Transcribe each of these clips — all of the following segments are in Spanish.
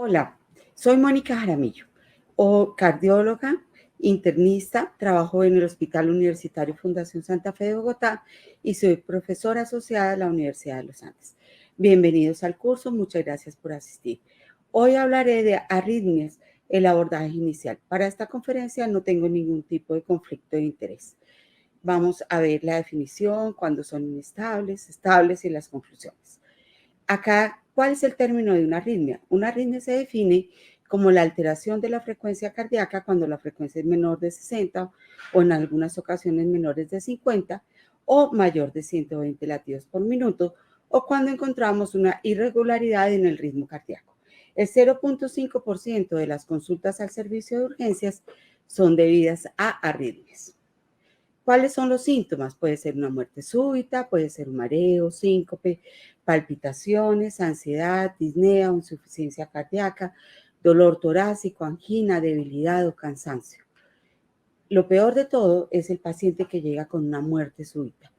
Hola, soy Mónica Jaramillo, cardióloga, internista, trabajo en el Hospital Universitario Fundación Santa Fe de Bogotá y soy profesora asociada a la Universidad de los Andes. Bienvenidos al curso, muchas gracias por asistir. Hoy hablaré de arritmias, el abordaje inicial. Para esta conferencia no tengo ningún tipo de conflicto de interés. Vamos a ver la definición, cuándo son inestables, estables y las conclusiones. Acá, ¿cuál es el término de una arritmia? Una arritmia se define como la alteración de la frecuencia cardíaca cuando la frecuencia es menor de 60 o en algunas ocasiones menores de 50 o mayor de 120 latidos por minuto o cuando encontramos una irregularidad en el ritmo cardíaco. El 0.5% de las consultas al servicio de urgencias son debidas a arritmias. ¿Cuáles son los síntomas? Puede ser una muerte súbita, puede ser un mareo, síncope, palpitaciones, ansiedad, disnea, insuficiencia cardíaca, dolor torácico, angina, debilidad o cansancio. Lo peor de todo es el paciente que llega con una muerte súbita,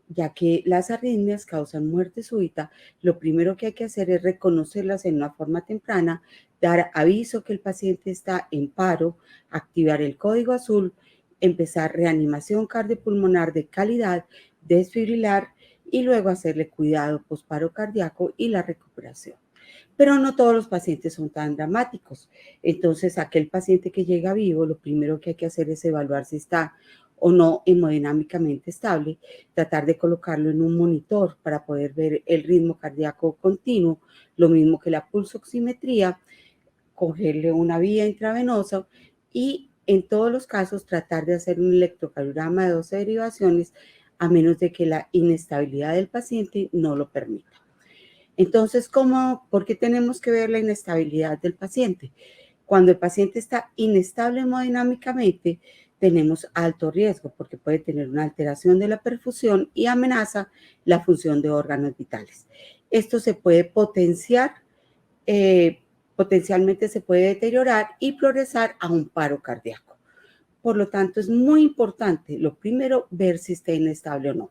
ya que las arritmias causan muerte súbita. Lo primero que hay que hacer es reconocerlas en una forma temprana, dar aviso que el paciente está en paro, activar el código azul, empezar reanimación cardiopulmonar de calidad, desfibrilar y luego hacerle cuidado posparo cardíaco y la recuperación. Pero no todos los pacientes son tan dramáticos. Entonces, aquel paciente que llega vivo, lo primero que hay que hacer es evaluar si está o no hemodinámicamente estable, tratar de colocarlo en un monitor para poder ver el ritmo cardíaco continuo, lo mismo que la pulsoximetría, cogerle una vía intravenosa y en todos los casos tratar de hacer un electrocardiograma de 12 derivaciones a menos de que la inestabilidad del paciente no lo permita. Entonces, ¿por qué tenemos que ver la inestabilidad del paciente? Cuando el paciente está inestable hemodinámicamente, tenemos alto riesgo porque puede tener una alteración de la perfusión y amenaza la función de órganos vitales. Esto se puede potenciar, potencialmente se puede deteriorar y progresar a un paro cardíaco. Por lo tanto, es muy importante, lo primero, ver si está inestable o no.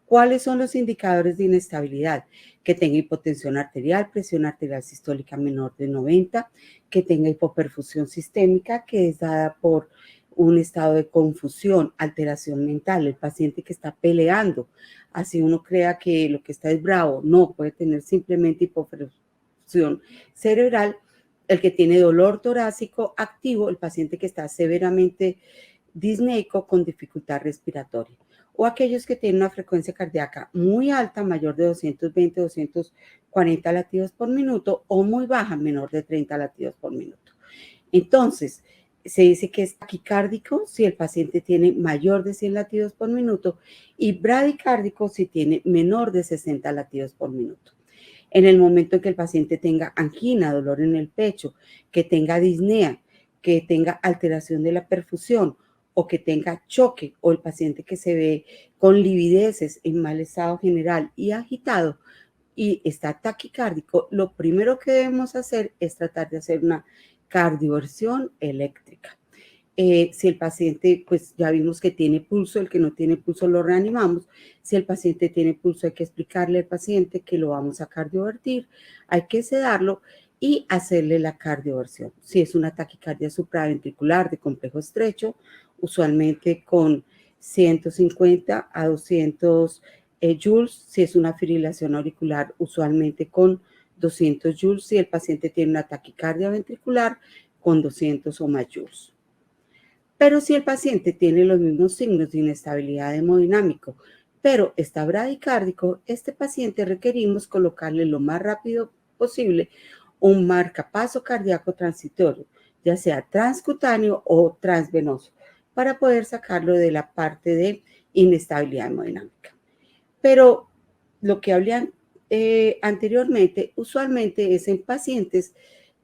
¿Cuáles son los indicadores de inestabilidad? Que tenga hipotensión arterial, presión arterial sistólica menor de 90, que tenga hipoperfusión sistémica, que es dada por un estado de confusión, alteración mental, el paciente que está peleando, así uno crea que lo que está es bravo, no, puede tener simplemente hipoperfusión cerebral, el que tiene dolor torácico activo, el paciente que está severamente disneico con dificultad respiratoria, o aquellos que tienen una frecuencia cardíaca muy alta, mayor de 220, 240 latidos por minuto, o muy baja, menor de 30 latidos por minuto. Entonces, se dice que es taquicárdico si el paciente tiene mayor de 100 latidos por minuto y bradicárdico si tiene menor de 60 latidos por minuto. En el momento en que el paciente tenga angina, dolor en el pecho, que tenga disnea, que tenga alteración de la perfusión o que tenga choque, o el paciente que se ve con livideces, en mal estado general y agitado y está taquicárdico, lo primero que debemos hacer es tratar de hacer una cardioversión eléctrica. Si el paciente, pues ya vimos que tiene pulso, el que no tiene pulso lo reanimamos. Si el paciente tiene pulso, hay que explicarle al paciente que lo vamos a cardiovertir, hay que sedarlo y hacerle la cardioversión. Si es una taquicardia supraventricular de complejo estrecho, usualmente con 150 a 200 joules. Si es una fibrilación auricular, usualmente con 200 joules. Si el paciente tiene una taquicardia ventricular, con 200 o más joules. Pero si el paciente tiene los mismos signos de inestabilidad hemodinámico, pero está bradicárdico, este paciente requerimos colocarle lo más rápido posible un marcapaso cardíaco transitorio, ya sea transcutáneo o transvenoso, para poder sacarlo de la parte de inestabilidad hemodinámica. Pero lo que hablé anteriormente, usualmente es en pacientes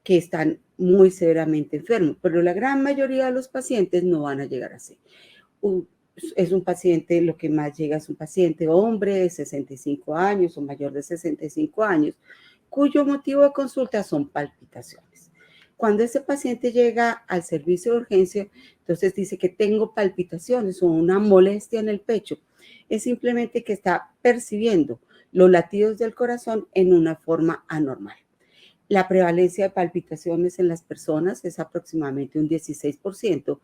que están muy severamente enfermos, pero la gran mayoría de los pacientes no van a llegar así. Es un paciente, lo que más llega es un paciente hombre de 65 años o mayor de 65 años, cuyo motivo de consulta son palpitaciones. Cuando ese paciente llega al servicio de urgencia, entonces dice que tengo palpitaciones o una molestia en el pecho. Es simplemente que está percibiendo los latidos del corazón en una forma anormal. La prevalencia de palpitaciones en las personas es aproximadamente un 16%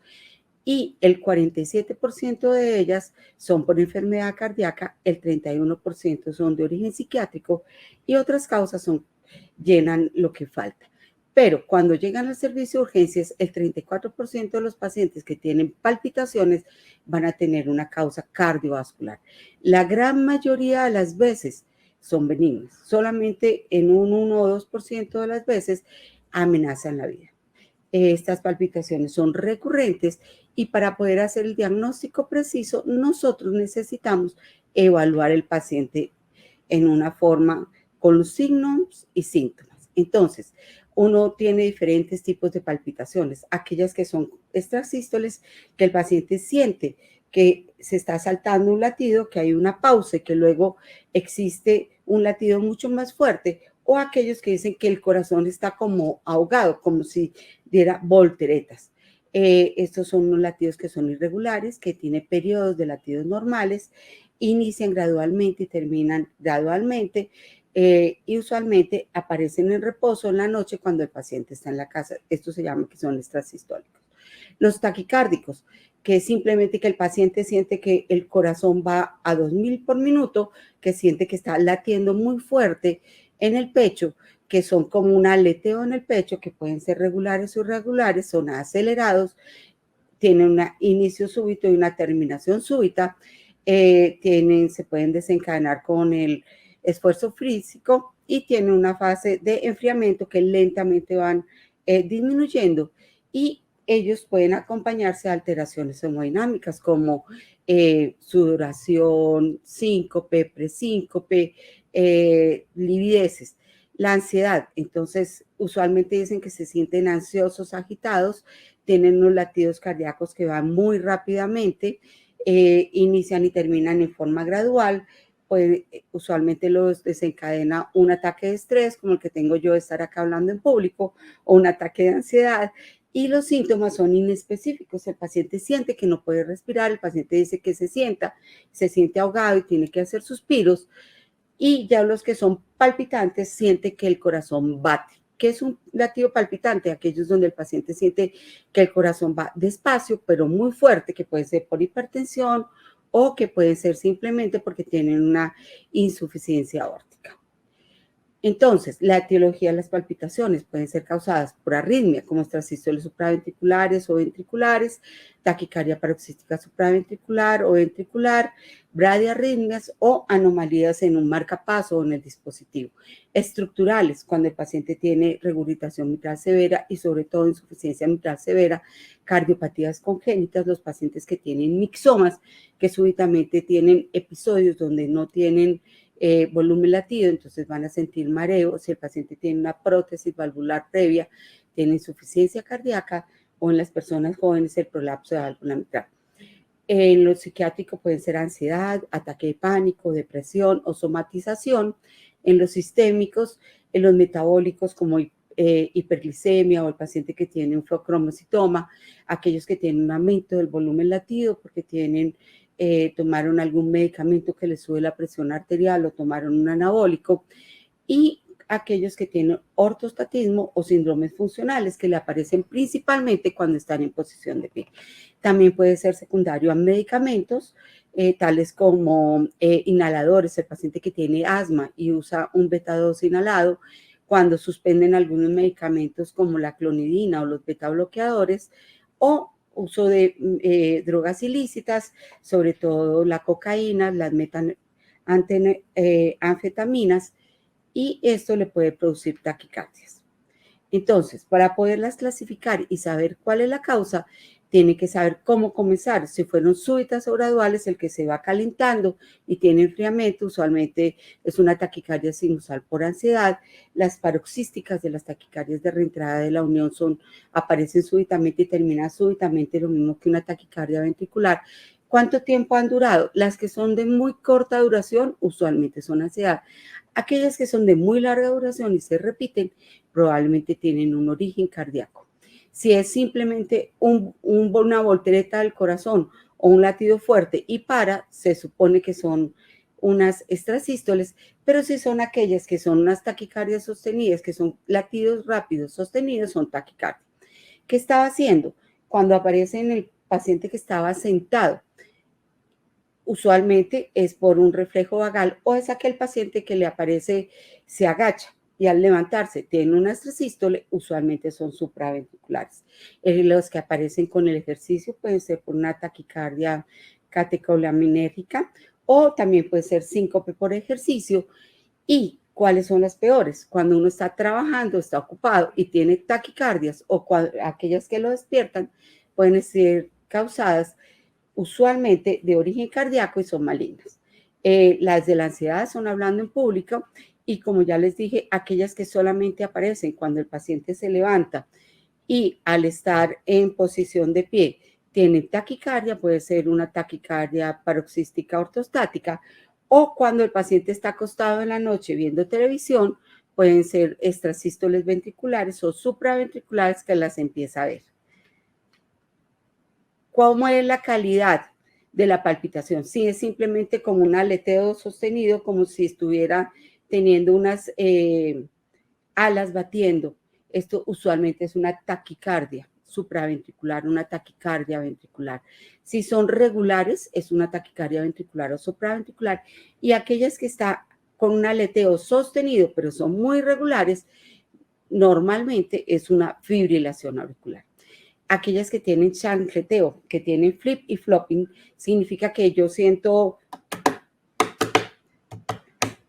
y el 47% de ellas son por enfermedad cardíaca, el 31% son de origen psiquiátrico y otras causas llenan lo que falta. Pero cuando llegan al servicio de urgencias, el 34% de los pacientes que tienen palpitaciones van a tener una causa cardiovascular. La gran mayoría de las veces son benignas, solamente en un 1 o 2% de las veces amenazan la vida. Estas palpitaciones son recurrentes y para poder hacer el diagnóstico preciso, nosotros necesitamos evaluar el paciente en una forma con los signos y síntomas. Entonces, uno tiene diferentes tipos de palpitaciones, aquellas que son extrasístoles, que el paciente siente que se está saltando un latido, que hay una pausa y que luego existe un latido mucho más fuerte, o aquellos que dicen que el corazón está como ahogado, como si diera volteretas. Estos son unos latidos que son irregulares, que tienen periodos de latidos normales, inician gradualmente y terminan gradualmente, y usualmente aparecen en reposo en la noche cuando el paciente está en la casa. Esto se llama que son extrasistólicos. Los taquicárdicos, que es simplemente que el paciente siente que el corazón va a 2000 por minuto, que siente que está latiendo muy fuerte en el pecho, que son como un aleteo en el pecho, que pueden ser regulares o irregulares, son acelerados, tienen un inicio súbito y una terminación súbita, se pueden desencadenar con el esfuerzo físico y tienen una fase de enfriamiento que lentamente van disminuyendo, y ellos pueden acompañarse de alteraciones hemodinámicas como sudoración, síncope, presíncope, livideces. La ansiedad, entonces usualmente dicen que se sienten ansiosos, agitados, tienen unos latidos cardíacos que van muy rápidamente, inician y terminan en forma gradual, pues usualmente los desencadena un ataque de estrés, como el que tengo yo de estar acá hablando en público, o un ataque de ansiedad, y los síntomas son inespecíficos. El paciente siente que no puede respirar, el paciente dice que se siente ahogado y tiene que hacer suspiros, y ya los que son palpitantes siente que el corazón bate. ¿Qué es un latido palpitante? Aquellos donde el paciente siente que el corazón va despacio, pero muy fuerte, que puede ser por hipertensión o que puede ser simplemente porque tienen una insuficiencia aórtica. Entonces, la etiología de las palpitaciones pueden ser causadas por arritmia, como extrasístoles supraventriculares o ventriculares, taquicardia paroxística supraventricular o ventricular, bradiarritmias o anomalías en un marcapaso o en el dispositivo. Estructurales, cuando el paciente tiene regurgitación mitral severa y sobre todo insuficiencia mitral severa, cardiopatías congénitas, los pacientes que tienen mixomas, que súbitamente tienen episodios donde no tienen volumen latido, entonces van a sentir mareo. Si el paciente tiene una prótesis valvular previa, tiene insuficiencia cardíaca, o en las personas jóvenes el prolapso de válvula mitral. En lo psiquiátrico pueden ser ansiedad, ataque de pánico, depresión o somatización. En los sistémicos, en los metabólicos como hiperglicemia o el paciente que tiene un focromocitoma, aquellos que tienen un aumento del volumen latido porque tomaron algún medicamento que les sube la presión arterial o tomaron un anabólico, y aquellos que tienen ortostatismo o síndromes funcionales que le aparecen principalmente cuando están en posición de pie. También puede ser secundario a medicamentos, tales como inhaladores, el paciente que tiene asma y usa un beta-2 inhalado, cuando suspenden algunos medicamentos como la clonidina o los beta-bloqueadores, o uso de drogas ilícitas, sobre todo la cocaína, las anfetaminas, y esto le puede producir taquicardias. Entonces, para poderlas clasificar y saber cuál es la causa, tiene que saber cómo comenzar. Si fueron súbitas o graduales, el que se va calentando y tiene enfriamiento, usualmente es una taquicardia sinusal por ansiedad. Las paroxísticas de las taquicardias de reentrada de la unión aparecen súbitamente y terminan súbitamente, lo mismo que una taquicardia ventricular. ¿Cuánto tiempo han durado? Las que son de muy corta duración usualmente son ansiedad. Aquellas que son de muy larga duración y se repiten, probablemente tienen un origen cardíaco. Si es simplemente una voltereta del corazón o un latido fuerte y se supone que son unas extrasístoles, pero si son aquellas que son unas taquicardias sostenidas, que son latidos rápidos sostenidos, son taquicardia. ¿Qué estaba haciendo? Cuando aparece en el paciente que estaba sentado, usualmente es por un reflejo vagal o es aquel paciente que le aparece, se agacha y al levantarse tiene una extrasístole, usualmente son supraventriculares. Los que aparecen con el ejercicio pueden ser por una taquicardia catecolinérgica o también puede ser síncope por ejercicio. ¿Y cuáles son las peores? Cuando uno está trabajando, está ocupado y tiene taquicardias o aquellas que lo despiertan pueden ser causadas usualmente de origen cardíaco y son malignas. Las de la ansiedad son hablando en público y como ya les dije, aquellas que solamente aparecen cuando el paciente se levanta y al estar en posición de pie tienen taquicardia, puede ser una taquicardia paroxística ortostática o cuando el paciente está acostado en la noche viendo televisión, pueden ser extrasístoles ventriculares o supraventriculares que las empieza a ver. ¿Cómo es la calidad de la palpitación? Sí, es simplemente como un aleteo sostenido, como si estuviera teniendo unas alas batiendo. Esto usualmente es una taquicardia supraventricular, una taquicardia ventricular. Si son regulares, es una taquicardia ventricular o supraventricular. Y aquellas que están con un aleteo sostenido, pero son muy regulares, normalmente es una fibrilación auricular. Aquellas que tienen chancleteo, que tienen flip y flopping, significa que yo siento.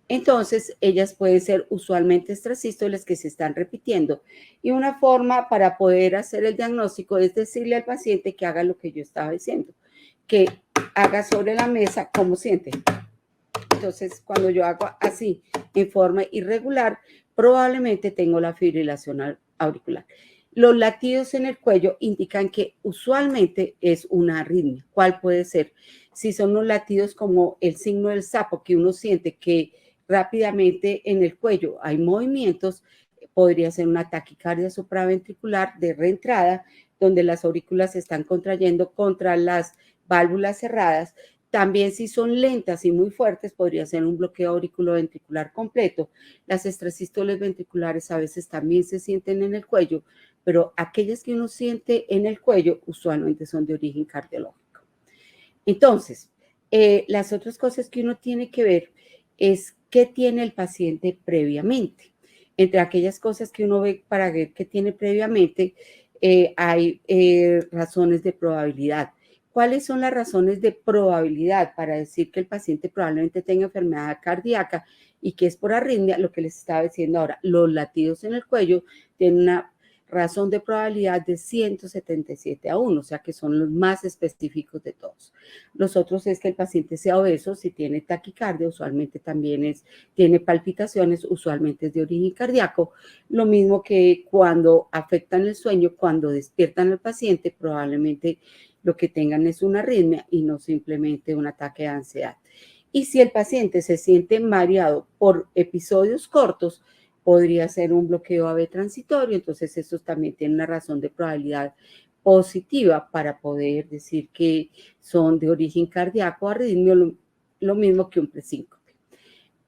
Entonces, ellas pueden ser usualmente extrasístoles que se están repitiendo. Y una forma para poder hacer el diagnóstico es decirle al paciente que haga lo que yo estaba diciendo, que haga sobre la mesa cómo siente. Entonces, cuando yo hago así, en forma irregular, probablemente tengo la fibrilación auricular. Los latidos en el cuello indican que usualmente es una arritmia. ¿Cuál puede ser? Si son los latidos como el signo del sapo, que uno siente que rápidamente en el cuello hay movimientos, podría ser una taquicardia supraventricular de reentrada, donde las aurículas se están contrayendo contra las válvulas cerradas. También si son lentas y muy fuertes, podría ser un bloqueo auriculoventricular completo. Las extrasístoles ventriculares a veces también se sienten en el cuello, pero aquellas que uno siente en el cuello usualmente son de origen cardiológico. Entonces, las otras cosas que uno tiene que ver es qué tiene el paciente previamente. Entre aquellas cosas que uno ve para ver qué tiene previamente, hay razones de probabilidad. ¿Cuáles son las razones de probabilidad para decir que el paciente probablemente tenga enfermedad cardíaca y que es por arritmia? Lo que les estaba diciendo ahora, los latidos en el cuello tienen una razón de probabilidad de 177:1, o sea que son los más específicos de todos. Los otros es que el paciente sea obeso, si tiene taquicardia, usualmente también tiene palpitaciones, usualmente es de origen cardíaco. Lo mismo que cuando afectan el sueño, cuando despiertan al paciente, probablemente lo que tengan es una arritmia y no simplemente un ataque de ansiedad. Y si el paciente se siente mareado por episodios cortos, podría ser un bloqueo AV transitorio, entonces eso también tiene una razón de probabilidad positiva para poder decir que son de origen cardíaco o arritmia, lo mismo que un presíncope.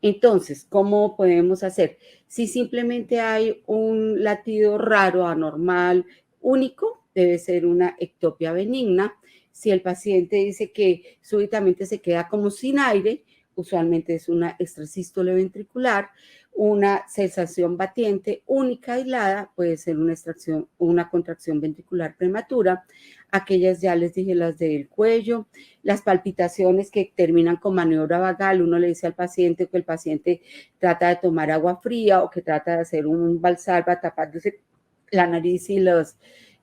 Entonces, ¿cómo podemos hacer? Si simplemente hay un latido raro, anormal, único, debe ser una ectopia benigna. Si el paciente dice que súbitamente se queda como sin aire, usualmente es una extrasístole ventricular. Una sensación batiente única aislada puede ser una contracción ventricular prematura. Aquellas ya les dije, las del cuello, las palpitaciones que terminan con maniobra vagal. Uno le dice al paciente que el paciente trata de tomar agua fría o que trata de hacer un valsalva tapándose la nariz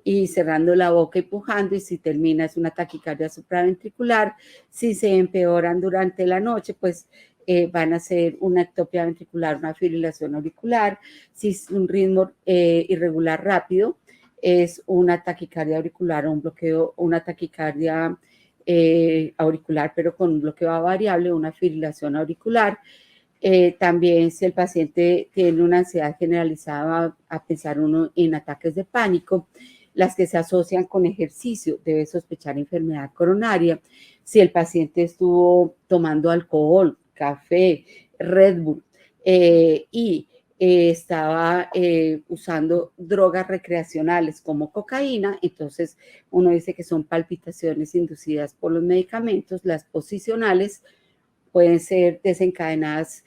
y cerrando la boca y pujando, y si termina es una taquicardia supraventricular. Si se empeoran durante la noche, pues van a ser una ectopia ventricular, una fibrilación auricular. Si es un ritmo irregular rápido, es una taquicardia auricular o un bloqueo, una taquicardia auricular, pero con un bloqueo variable, una fibrilación auricular. También si el paciente tiene una ansiedad generalizada, a pensar uno en ataques de pánico. Las que se asocian con ejercicio, debe sospechar enfermedad coronaria. Si el paciente estuvo tomando alcohol, café, Red Bull, y estaba usando drogas recreacionales como cocaína, entonces uno dice que son palpitaciones inducidas por los medicamentos. Las posicionales pueden ser desencadenadas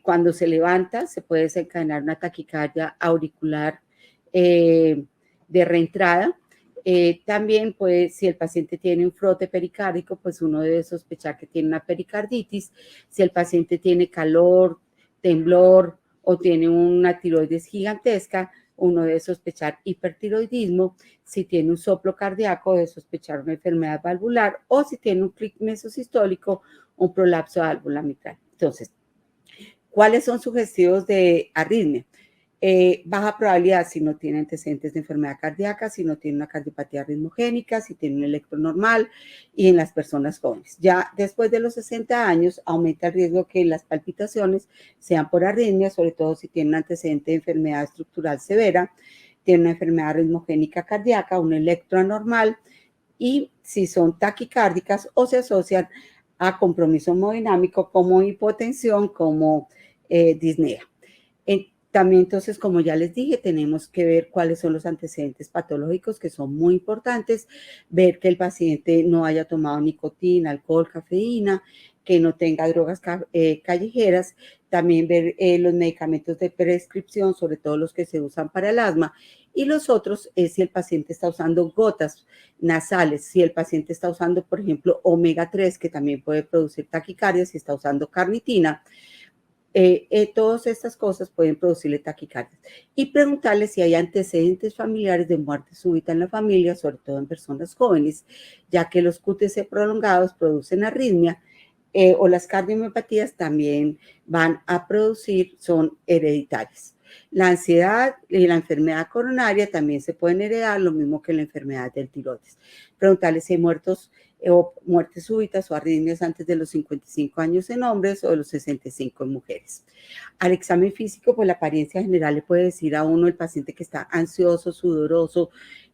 cuando se levanta, se puede desencadenar una taquicardia auricular de reentrada. También, pues, si el paciente tiene un frote pericárdico, pues uno debe sospechar que tiene una pericarditis. Si el paciente tiene calor, temblor o tiene una tiroides gigantesca, uno debe sospechar hipertiroidismo. Si tiene un soplo cardíaco, debe sospechar una enfermedad valvular, o si tiene un clic mesosistólico, un prolapso de válvula mitral. Entonces, ¿cuáles son sugestivos de arritmia? Baja probabilidad si no tiene antecedentes de enfermedad cardíaca, si no tiene una cardiopatía ritmogénica, si tiene un electro normal, y en las personas jóvenes. Ya después de los 60 años aumenta el riesgo que las palpitaciones sean por arritmia, sobre todo si tiene un antecedente de enfermedad estructural severa, tiene una enfermedad ritmogénica cardíaca, un electro anormal, y si son taquicárdicas o se asocian a compromiso hemodinámico como hipotensión, como disnea. También, entonces, como ya les dije, tenemos que ver cuáles son los antecedentes patológicos, que son muy importantes, ver que el paciente no haya tomado nicotina, alcohol, cafeína, que no tenga drogas callejeras, también ver los medicamentos de prescripción, sobre todo los que se usan para el asma, y los otros es si el paciente está usando gotas nasales, si el paciente está usando, por ejemplo, omega 3, que también puede producir taquicardia, si está usando carnitina. Todas estas cosas pueden producirle taquicardias. Y preguntarle si hay antecedentes familiares de muerte súbita en la familia, sobre todo en personas jóvenes, ya que los QTc prolongados producen arritmia, o las cardiomiopatías también van a producir, son hereditarias. La ansiedad y la enfermedad coronaria también se pueden heredar, lo mismo que la enfermedad del tiroides. Preguntarle si hay muertes súbitas o arritmias antes de los 55 años en hombres o de los 65 en mujeres. Al examen físico, pues la apariencia general le puede decir a uno el paciente que está ansioso, sudoroso,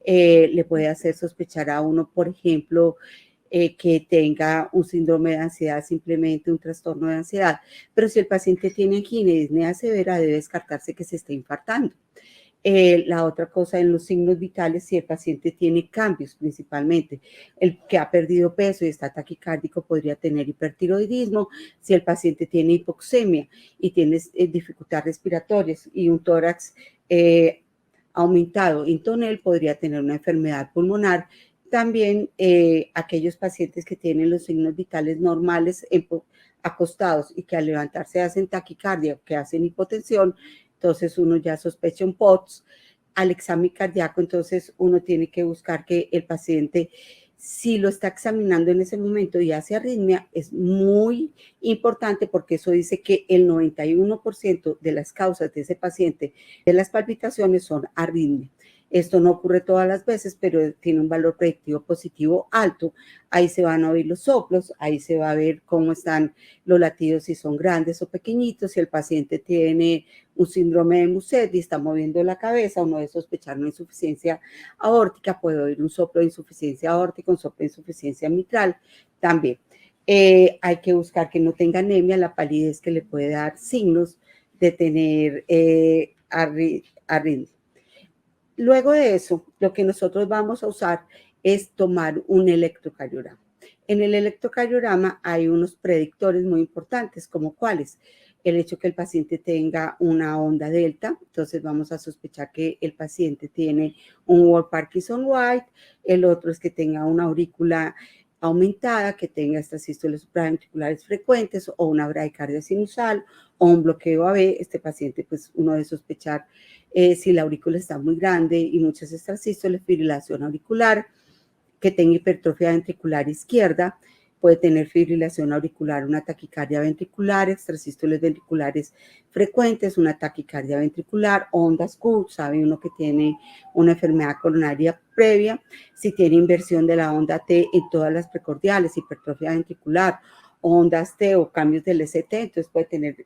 le puede hacer sospechar a uno, por ejemplo, que tenga un síndrome de ansiedad, simplemente un trastorno de ansiedad. Pero si el paciente tiene angina y disnea severa, debe descartarse que se esté infartando. La otra cosa en los signos vitales, si el paciente tiene cambios principalmente, el que ha perdido peso y está taquicárdico podría tener hipertiroidismo. Si el paciente tiene hipoxemia y tiene dificultad respiratoria y un tórax aumentado en tonel, podría tener una enfermedad pulmonar. También aquellos pacientes que tienen los signos vitales normales acostados y que al levantarse hacen taquicardia, que hacen hipotensión, entonces uno ya sospecha un POTS. Al examen cardíaco, entonces uno tiene que buscar que el paciente, si lo está examinando en ese momento y hace arritmia, es muy importante porque eso dice que el 91% de las causas de ese paciente de las palpitaciones son arritmia. Esto no ocurre todas las veces, pero tiene un valor predictivo positivo alto. Ahí se van a oír los soplos, ahí se va a ver cómo están los latidos, si son grandes o pequeñitos. Si el paciente tiene un síndrome de Muset y está moviendo la cabeza, uno debe sospechar una insuficiencia aórtica, puede oír un soplo de insuficiencia aórtica, un soplo de insuficiencia mitral también. Hay que buscar que no tenga anemia, la palidez que le puede dar signos de tener arritmia. Luego de eso, lo que nosotros vamos a usar es tomar un electrocardiograma. En el electrocardiograma hay unos predictores muy importantes, como cuáles. El hecho que el paciente tenga una onda delta, entonces vamos a sospechar que el paciente tiene un Ward-Parkinson-White. El otro es que tenga una aurícula aumentada, que tenga estas sístoles supraventriculares frecuentes o una bradicardia sinusal o un bloqueo AB. Este paciente, pues uno debe sospechar si la aurícula está muy grande y muchas extrasístoles, fibrilación auricular, que tenga hipertrofia ventricular izquierda, puede tener fibrilación auricular, una taquicardia ventricular, extrasístoles ventriculares frecuentes, una taquicardia ventricular, ondas Q, sabe uno que tiene una enfermedad coronaria previa. Si tiene inversión de la onda T en todas las precordiales, hipertrofia ventricular, ondas T o cambios del ST, entonces puede tener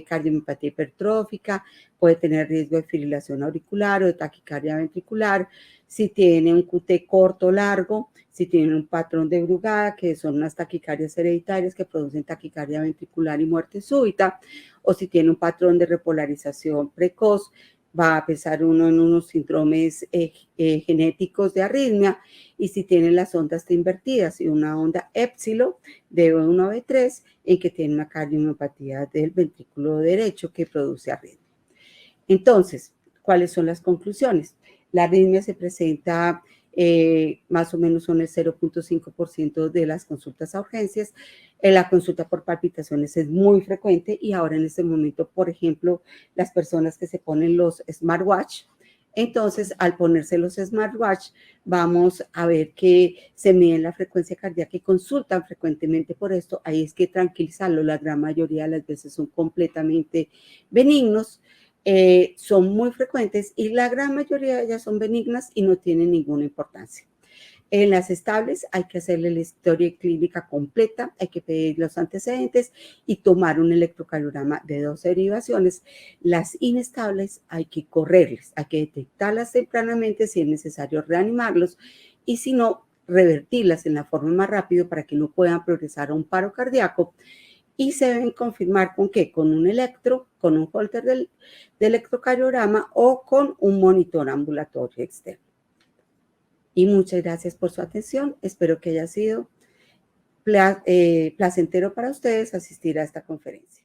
cardiomiopatía hipertrófica, puede tener riesgo de fibrilación auricular o de taquicardia ventricular. si tiene un QT corto o largo, si tiene un patrón de Brugada, que son unas taquicardias hereditarias que producen taquicardia ventricular y muerte súbita, o si tiene un patrón de repolarización precoz, va a pesar uno en unos síndromes genéticos de arritmia, y si tiene las ondas invertidas y una onda épsilon de B1 a B3, en que tiene una cardiomiopatía del ventrículo derecho que produce arritmia. Entonces, ¿cuáles son las conclusiones? La arritmia se presenta más o menos son el 0.5% de las consultas a urgencias. La consulta por palpitaciones es muy frecuente y ahora en este momento, por ejemplo, las personas que se ponen los smartwatch, entonces al ponerse los smartwatch vamos a ver que se miden la frecuencia cardíaca y consultan frecuentemente por esto. Ahí es que tranquilizarlo, la gran mayoría de las veces son completamente benignos. Son muy frecuentes y la gran mayoría de ellas son benignas y no tienen ninguna importancia. En las estables hay que hacerle la historia clínica completa, hay que pedir los antecedentes y tomar un electrocardiograma de 2 derivaciones. Las inestables hay que correrles, hay que detectarlas tempranamente si es necesario reanimarlos y si no, revertirlas en la forma más rápido para que no puedan progresar a un paro cardíaco. Y se deben confirmar con qué, con un electro, con un holter de electrocardiograma o con un monitor ambulatorio externo. Y muchas gracias por su atención. Espero que haya sido placentero para ustedes asistir a esta conferencia.